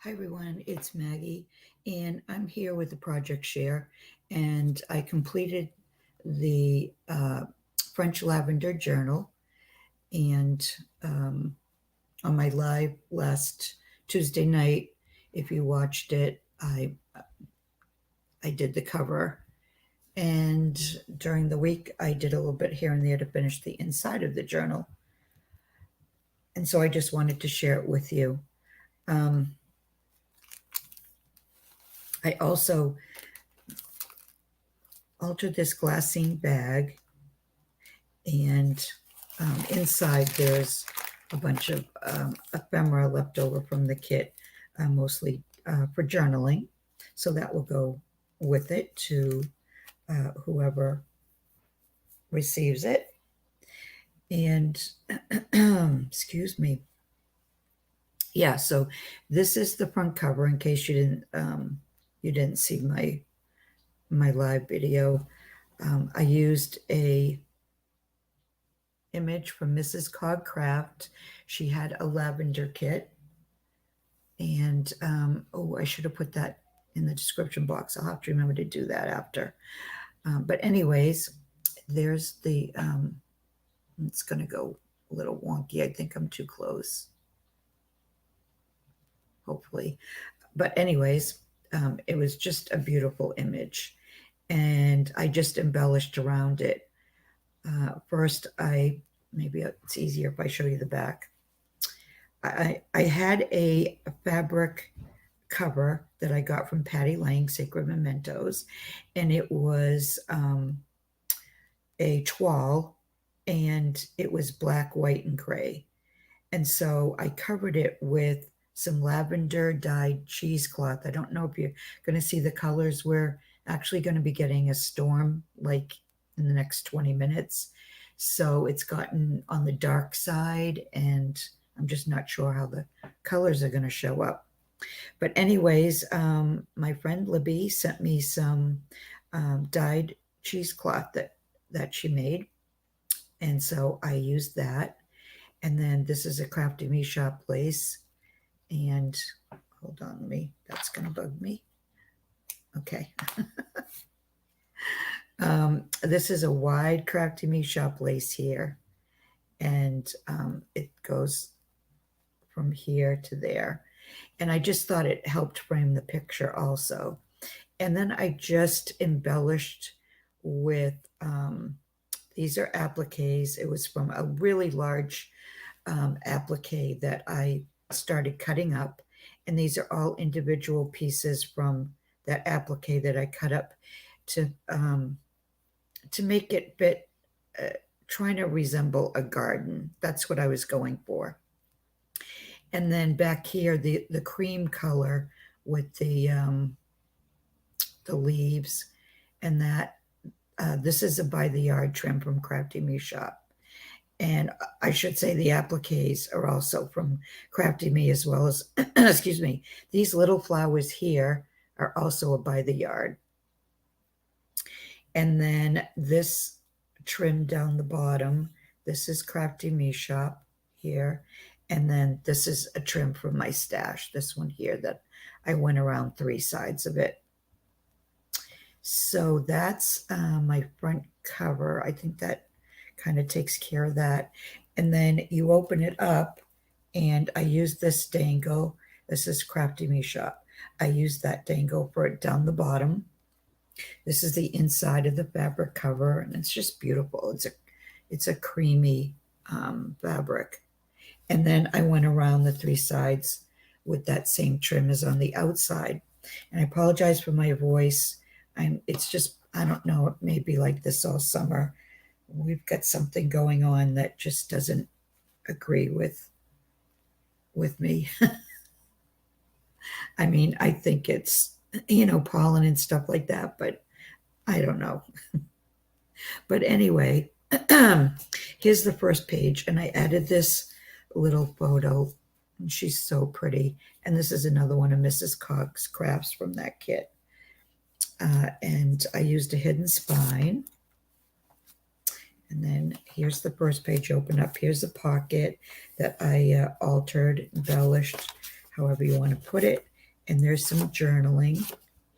Hi everyone, it's Maggie, and I'm here with the Project Share, and I completed the French Lavender Journal, and on my live last Tuesday night, if you watched it, I did the cover, and during the week I did a little bit here and there to finish the inside of the journal, and so I just wanted to share it with you. I also altered this glassine bag, and inside there's a bunch of ephemera left over from the kit, mostly for journaling. So that will go with it to whoever receives it. And excuse me. Yeah, so this is the front cover in case you didn't see my live video. I used a image from Mrs. Cog Craft. She had a lavender kit, and I should have put that in the description box. I'll have to remember to do that after. But anyways, there's the it's going to go a little wonky. I think I'm too close, hopefully. But anyways, it was just a beautiful image, and I just embellished around it. First, maybe it's easier if I show you the back. I had a fabric cover that I got from Patty Lang, Sacred Mementos, and it was a toile, and it was black, white, and gray. And so I covered it with some lavender dyed cheesecloth. I don't know if you're going to see the colors. We're actually going to be getting a storm like in the next 20 minutes. So it's gotten on the dark side, and I'm just not sure how the colors are going to show up. But anyways, my friend Libby sent me some dyed cheesecloth that she made. And so I used that. And then this is a Crafty Me Shop lace. And hold on, that's going to bug me. Okay. This is a wide Crafty Me Shop lace here. And it goes from here to there. And I just thought it helped frame the picture also. And then I just embellished with, these are appliques. It was from a really large applique that I started cutting up. And these are all individual pieces from that applique that I cut up to make it fit, trying to resemble a garden. That's what I was going for. And then back here, the cream color with the leaves, and that this is a by the yard trim from Crafty Me Shop. And I should say the appliques are also from Crafty Me, as well as, excuse me, these little flowers here are also a by the yard. And then this trim down the bottom, this is Crafty Me Shop here. And then this is a trim from my stash, this one here that I went around 3 sides of it. So that's my front cover. I think that kind of takes care of that. And then you open it up, and I use this dangle. This is Crafty Me Shop. I use that dangle for it down the bottom. This is the inside of the fabric cover, and it's just beautiful. It's a creamy fabric. And then I went around the 3 sides with that same trim as on the outside. And I apologize for my voice. It's just, I don't know, it may be like this all summer. We've got something going on that just doesn't agree with me. I mean, I think it's, pollen and stuff like that, but I don't know. But anyway, here's the first page, and I added this little photo, and she's so pretty. And this is another one of Mrs. Cog's crafts from that kit. And I used a hidden spine. And then here's the first page open up. Here's a pocket that I altered, embellished, however you want to put it. And there's some journaling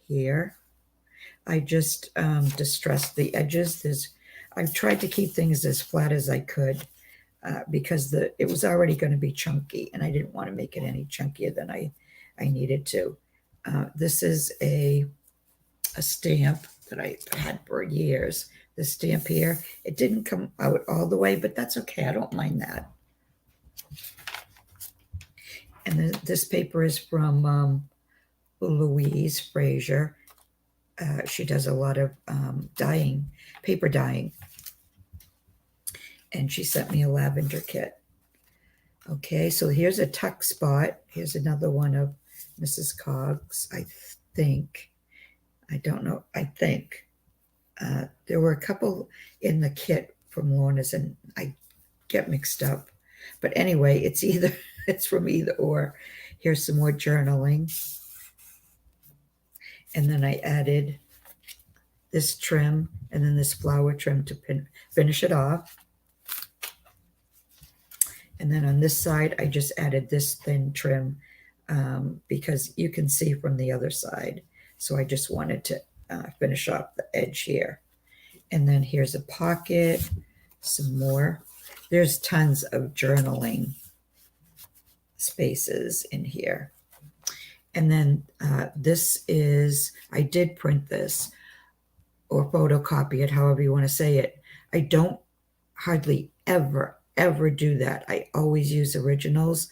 here. I just distressed the edges. I've tried to keep things as flat as I could because it was already going to be chunky, and I didn't want to make it any chunkier than I needed to. This is a stamp that I had for years. This stamp here, it didn't come out all the way, but that's okay. I don't mind that. And this paper is from Louise Fraser. She does a lot of dyeing, paper dyeing. And she sent me a lavender kit. Okay, so here's a tuck spot. Here's another one of Mrs. Cogg's, I think. I don't know. I think. There were a couple in the kit from Lorna's, and I get mixed up. But anyway, it's from either or. Here's some more journaling. And then I added this trim and then this flower trim to finish it off. And then on this side, I just added this thin trim because you can see from the other side. So I just wanted to finish off the edge here. And then here's a pocket, some more. There's tons of journaling spaces in here. And then this is, I did print this or photocopy it, however you want to say it. I don't hardly ever do that. I always use originals.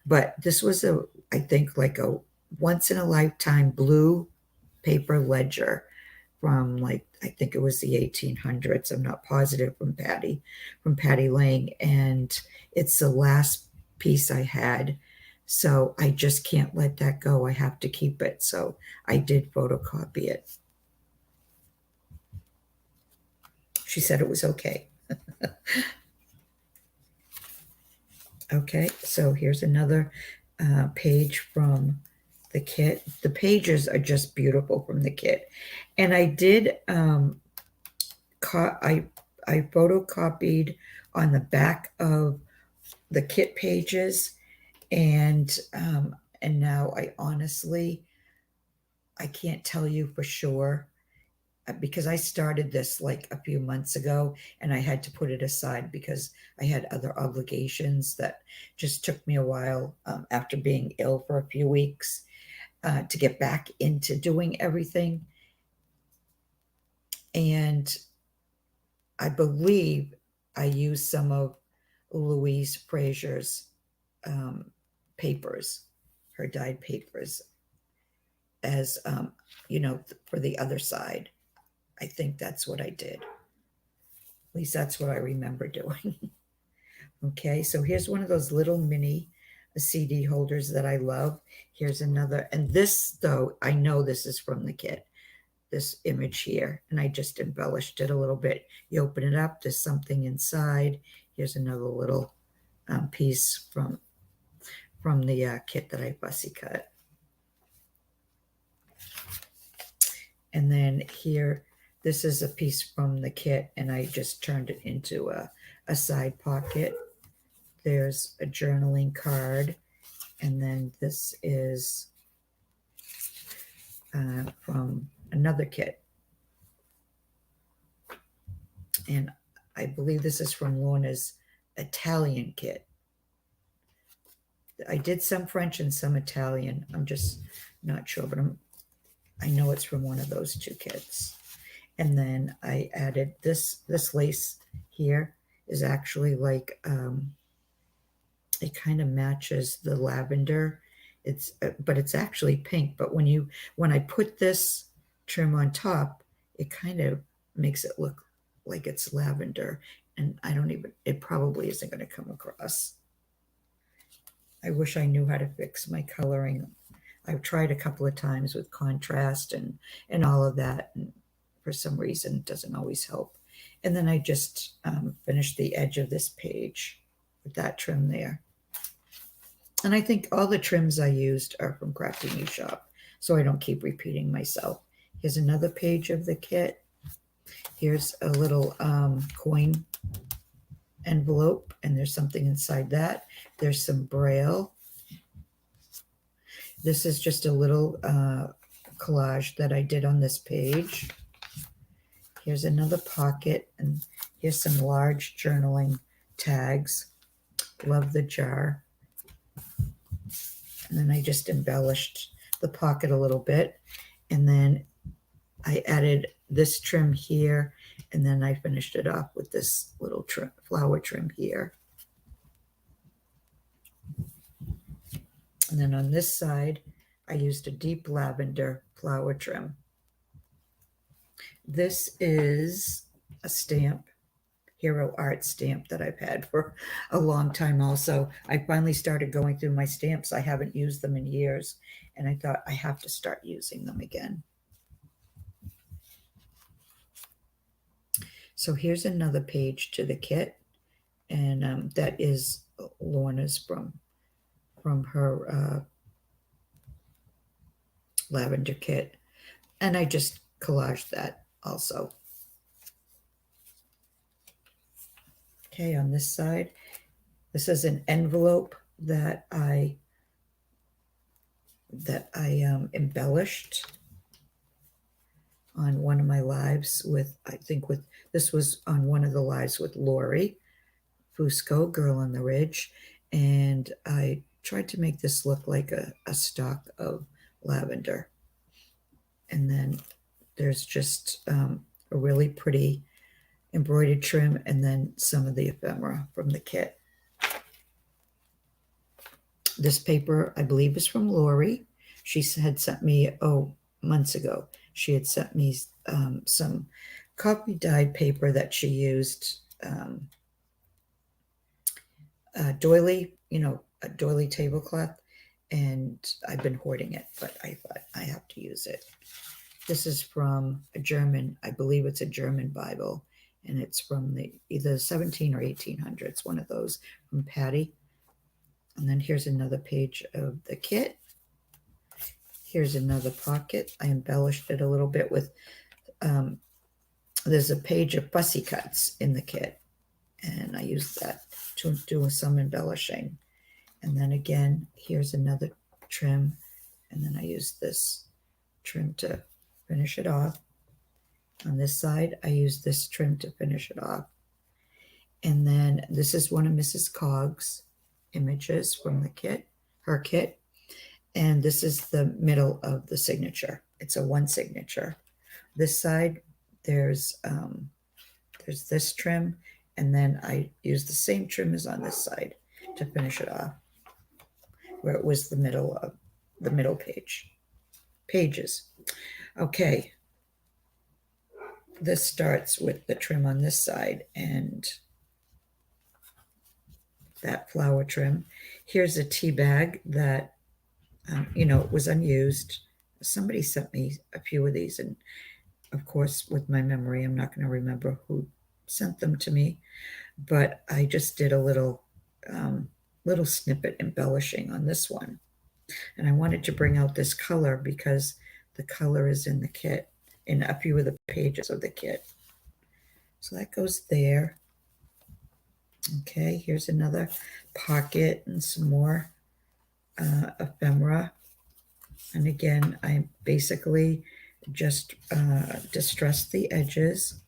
But this was I think like a once in a lifetime blue paper ledger from I think it was the 1800s. I'm not positive, from Patty Lang. And it's the last piece I had. So I just can't let that go. I have to keep it. So I did photocopy it. She said it was okay. Okay, so here's another page from the kit. The pages are just beautiful from the kit. And I did, I photocopied on the back of the kit pages. And now I honestly, I can't tell you for sure because I started this like a few months ago and I had to put it aside because I had other obligations that just took me a while after being ill for a few weeks to get back into doing everything. And I believe I used some of Louise Fraser's papers, her dyed papers, as for the other side. I think that's what I did. At least that's what I remember doing. Okay, so here's one of those little mini CD holders that I love. Here's another, and this though, I know this is from the kit, this image here, and I just embellished it a little bit. You open it up, there's something inside. Here's another little piece from the kit that I fussy cut. And then here, this is a piece from the kit, and I just turned it into a side pocket. There's a journaling card, and then this is from another kit. And I believe this is from Lorna's Italian kit. I did some French and some Italian. I'm just not sure, but I know it's from one of those two kits. And then I added this lace here is actually like, it kind of matches the lavender. But it's actually pink. But when I put this trim on top, it kind of makes it look like it's lavender. And it probably isn't going to come across. I wish I knew how to fix my coloring. I've tried a couple of times with contrast and all of that. And for some reason, it doesn't always help. And then I just finished the edge of this page with that trim there. And I think all the trims I used are from Crafty New Shop, so I don't keep repeating myself. Here's another page of the kit. Here's a little coin envelope, and there's something inside that. There's some Braille. This is just a little collage that I did on this page. Here's another pocket, and here's some large journaling tags. Love the jar. And then I just embellished the pocket a little bit. And then I added this trim here, and then I finished it off with this little trim, flower trim here. And then on this side, I used a deep lavender flower trim. This is a stamp, Hero Art stamp that I've had for a long time also. I finally started going through my stamps. I haven't used them in years, and I thought I have to start using them again. So here's another page to the kit, and that is Lorna's from her lavender kit, and I just collaged that also. Okay, on this side, this is an envelope that I embellished on one of my lives with, this was on one of the lives with Lori Fusco, Girl on the Ridge, and I tried to make this look like a stalk of lavender. And then there's just a really pretty embroidered trim, and then some of the ephemera from the kit. This paper, I believe, is from Lori. She had sent me, months ago, she had sent me some copy dyed paper that she used, a doily tablecloth, and I've been hoarding it, but I thought I have to use it. This is from a German, I believe it's a German Bible, and it's from either 17 or 1800s, one of those, from Patty. And then here's another page of the kit. Here's another pocket. I embellished it a little bit with, there's a page of fussy cuts in the kit, and I used that to do some embellishing. And then again, here's another trim, and then I used this trim to finish it off. On this side, I used this trim to finish it off. And then this is one of Mrs. Cogg's images from the kit, her kit. And this is the middle of the signature. It's a one signature. This side, there's this trim, and then I used the same trim as on this side to finish it off, where it was the middle pages. Okay. This starts with the trim on this side and that flower trim. Here's a tea bag that, was unused. Somebody sent me a few of these, and of course, with my memory, I'm not going to remember who sent them to me, but I just did a little snippet embellishing on this one. And I wanted to bring out this color because the color is in the kit, in a few of the pages of the kit. So that goes there. Okay, here's another pocket and some more ephemera. And again, I basically just distressed the edges.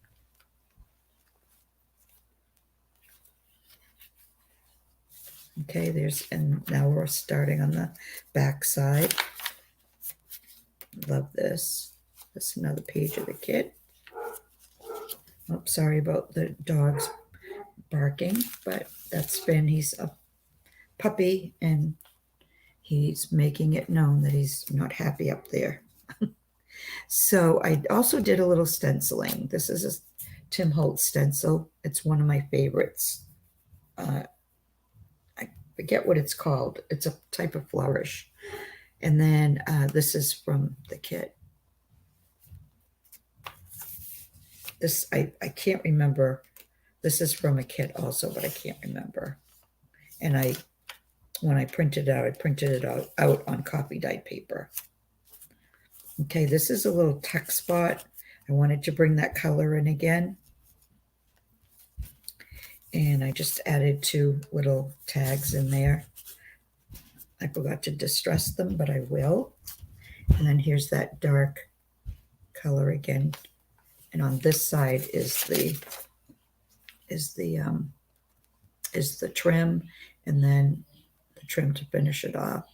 Okay, and now we're starting on the back side. Love this. This is another page of the kit. Oh, sorry about the dogs barking, but that's Finn. He's a puppy, and he's making it known that he's not happy up there. So I also did a little stenciling. This is a Tim Holtz stencil. It's one of my favorites. I forget what it's called. It's a type of flourish. And then this is from the kit. This, I can't remember. This is from a kit also, but I can't remember. And when I printed it out, I printed it out on copy dyed paper. Okay, this is a little tuck spot. I wanted to bring that color in again. And I just added 2 little tags in there. I forgot to distress them, but I will. And then here's that dark color again. And on this side is the trim, and then the trim to finish it off.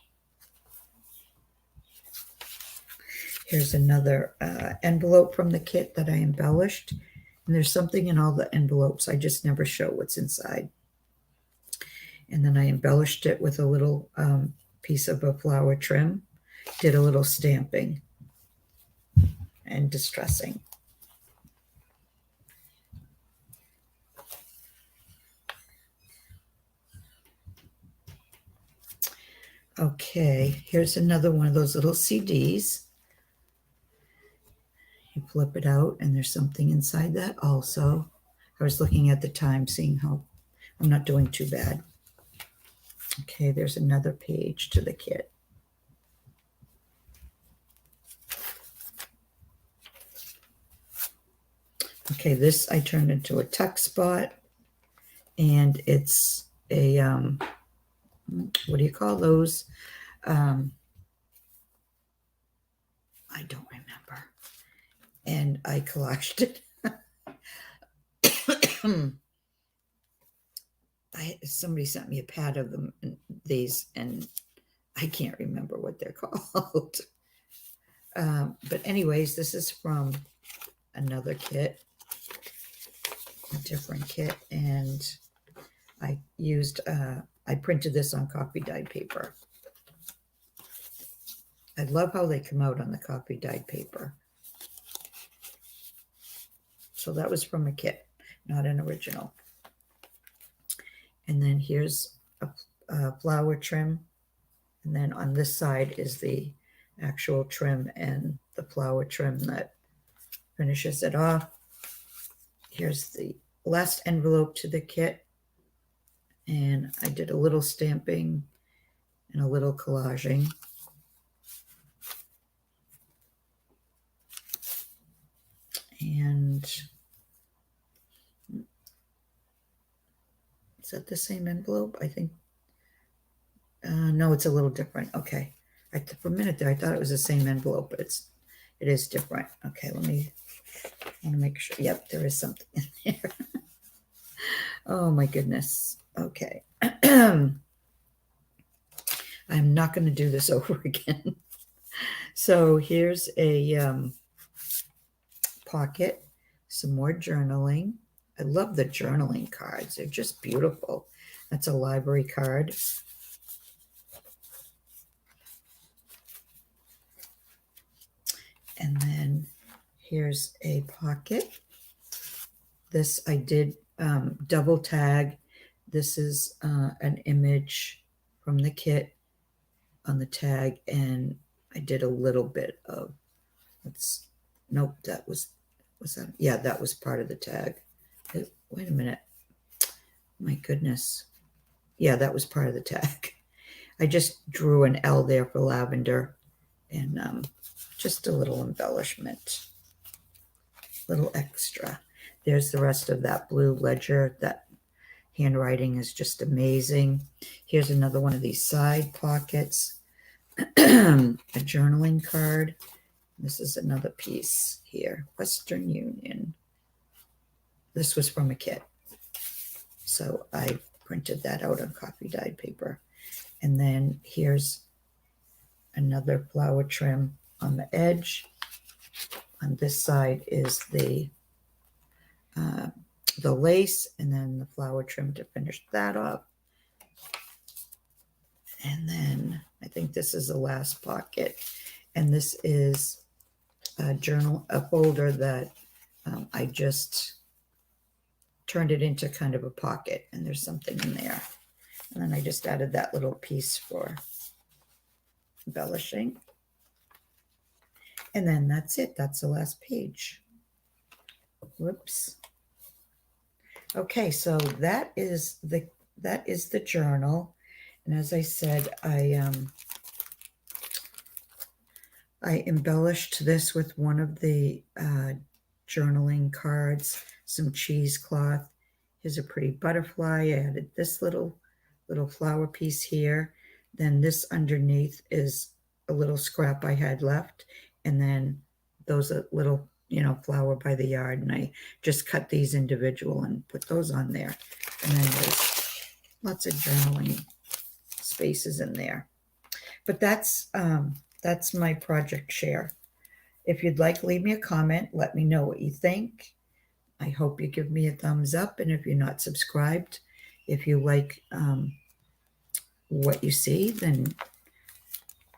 Here's another envelope from the kit that I embellished. And there's something in all the envelopes. I just never show what's inside. And then I embellished it with a little piece of a flower trim. Did a little stamping and distressing. Okay, here's another one of those little CDs. You flip it out and there's something inside that also. I was looking at the time, seeing how I'm not doing too bad. Okay, there's another page to the kit. Okay, this I turned into a tuck spot, and it's a, what do you call those? I don't remember. And I collaged it. Somebody sent me a pad of them, these, and I can't remember what they're called. But anyways, this is from another kit, a different kit, and I used, I printed this on coffee dyed paper. I love how they come out on the coffee dyed paper. So that was from a kit, not an original. And then here's a flower trim. And then on this side is the actual trim and the flower trim that finishes it off. Here's the last envelope to the kit. And I did a little stamping and a little collaging. And is that the same envelope? I think, no, it's a little different. Okay. For a minute there, I thought it was the same envelope, but it is different. Okay, I want to make sure. Yep, there is something in there. Oh my goodness. Okay. I'm not going to do this over again. So here's a pocket, some more journaling. I love the journaling cards. They're just beautiful. That's a library card. And then here's a pocket. This I did double tag. This is an image from the kit on the tag, and I did a little bit of, nope, that was that? Yeah, that was part of the tag. Wait a minute. My goodness. Yeah, that was part of the tag. I just drew an L there for lavender, and just a little embellishment, little extra. There's the rest of that blue ledger. That handwriting is just amazing. Here's another one of these side pockets. A journaling card. This is another piece here. Western Union. This was from a kit. So I printed that out on coffee dyed paper. And then here's another flower trim on the edge. On this side is the lace, and then the flower trim to finish that off. And then I think this is the last pocket. And this is a folder that I just turned it into kind of a pocket, and there's something in there. And then I just added that little piece for embellishing. And then that's it. That's the last page. Whoops. Okay, so that is the journal. And as I said, I embellished this with one of the journaling cards, some cheesecloth. Here's a pretty butterfly. I added this little flower piece here. Then this underneath is a little scrap I had left. And then those are little, flower by the yard. And I just cut these individual and put those on there. And then there's lots of journaling spaces in there. But that's my project share. If you'd like, leave me a comment. Let me know what you think. I hope you give me a thumbs up. And if you're not subscribed, if you like what you see, then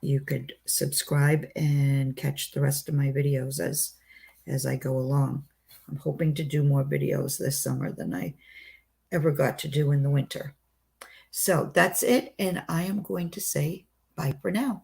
you could subscribe and catch the rest of my videos as I go along. I'm hoping to do more videos this summer than I ever got to do in the winter. So that's it, and I am going to say bye for now.